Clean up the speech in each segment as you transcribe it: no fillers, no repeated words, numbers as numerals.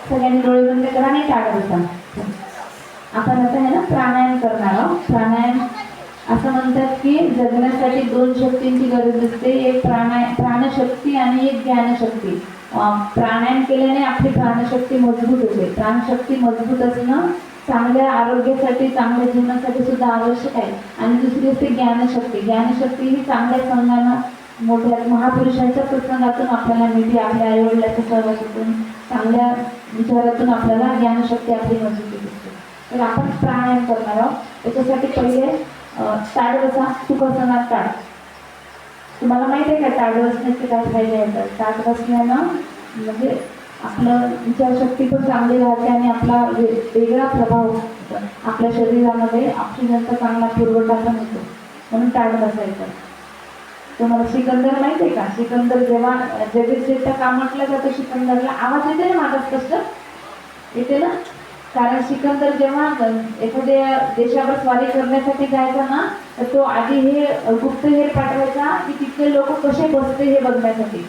सगळ्यांनी डोळे बंद करा आणि टाळा बसा. आपण आता आहे ना प्राणायाम करणार आहोत. प्राणायाम असं म्हणतात की जगण्यासाठी दोन शक्तींची गरज असते, एक प्राणशक्ती आणि एक ज्ञानशक्ती. प्राणायाम केल्याने आपली प्राणशक्ती मजबूत होते. प्राणशक्ती मजबूत असणं चांगल्या आरोग्यासाठी, चांगल्या जीवनासाठी सुद्धा आवश्यक आहे. आणि दुसरी असते ज्ञानशक्ती. ज्ञानशक्ती ही चांगल्या संघानं मोठ्या महापुरुषांच्या प्रसंगातून आपल्याला मिळते, आपल्या आईवडिलांच्या सहवासातून, चांगल्या विचारातून आपल्याला ज्ञानशक्ती आपली मजबूत असते. तर आपण प्राणायाम करणार आहोत. त्याच्यासाठी पहिले ताड बसा. सुखासनात ताड. तुम्हाला माहिती आहे का ताड बसण्याचे काय फायदे येतात? ताड बसण्यानं म्हणजे आपलं विचारशक्ती पण चांगली राहते आणि आपला वेगळा प्रभाव होतो. आपल्या शरीरामध्ये ऑक्सिजनचा चांगला पुरवठा पण होतो, म्हणून ताड बसायचं. तुम्हाला सिकंदर माहिती आहे का? सिकंदर जेव्हा जगत का म्हटलं जातं सिकंदरला, आवाज येते ना माझा स्पष्ट? येते ना? कारण सिकंदर जेव्हा एखाद्या देशावर स्वारी करण्यासाठी जायचा ना, तर तो आधी हे गुप्तहेर पाठवायचा की तिथले लोक कसे बसते हे बघण्यासाठी.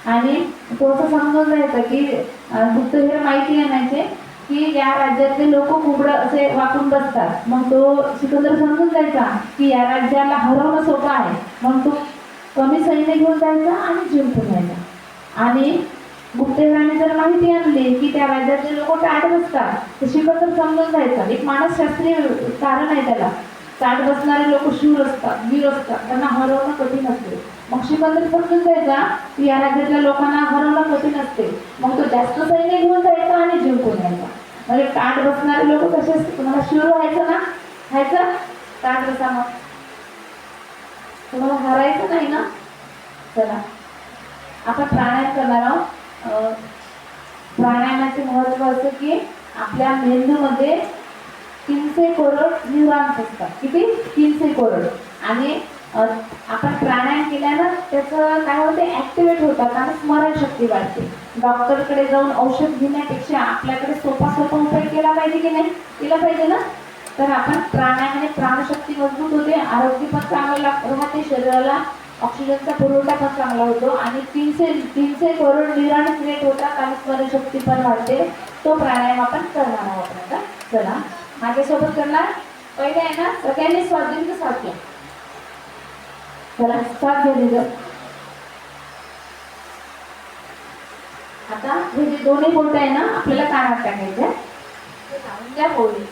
आणि तो असं समजून जायचं की गुप्तहेर माहिती आणायचे की या राज्यातले लोक कुबडं असे वाकून बसतात. मग तो सिकंदर समजून जायचा की या राज्याला हरवणं सोपं आहे. मग तो कमी सैन्य घेऊन जायचा आणि जिंकून यायचा. आणि गुप्तहेराने जर माहिती आणली की त्या राज्यातले लोक ताट बसतात, तर सिकंदर समजून जायचा. एक मानसशास्त्रीय कारण आहे त्याला. ताट बसणारे लोक शूर असतात, वीर असतात, त्यांना हरवणं कठीण असते. मग सिकंदर समजून जायचा की या राज्यातल्या लोकांना हरवणं कठीण असते. मग तो जास्त सैन्य घेऊन जायचा आणि जिंकून यायचा. म्हणजे ताट बसणारे लोक कसे असते? तुम्हाला शूर व्हायचं ना? व्हायचं? ताट बसा. मग तुम्हाला हरायचं नाही ना? चला आपण प्राणायाम करणार आहोत. प्राणायामाचे महत्त्व असं की आपल्या मेंदूमध्ये 300 करोड न्यूरॉन्स असतात. किती? 300 करोड. आणि आपण प्राणायाम केल्यानं त्याचं काय होते? ॲक्टिवेट होतात आणि स्मरणशक्ती वाढते. डॉक्टरकडे जाऊन औषध घेण्यापेक्षा आपल्याकडे सोपा उपाय केला पाहिजे की नाही? केला पाहिजे ना? तर आपण प्राणायामाने प्राणशक्ती मजबूत होते, आरोग्य पण चांगलं राहते, शरीराला ऑक्सिजनचा पुरवठा पण चांगला होतो आणि 300 करोड न्यूरॉन्स क्रिएट होतात आणि स्मरणशक्ती पण वाढते. तो प्राणायाम आपण करणार आहोत आता. चला माझ्यासोबत करणार. पहिले आहे ना, सगळ्यांनी स्वाधीन साथ घ्या. चला साथ घ्या. आता हे जे दोन्ही बोट आहे ना, आपल्याला कानात टाकायचे. ते लावून द्या. होईल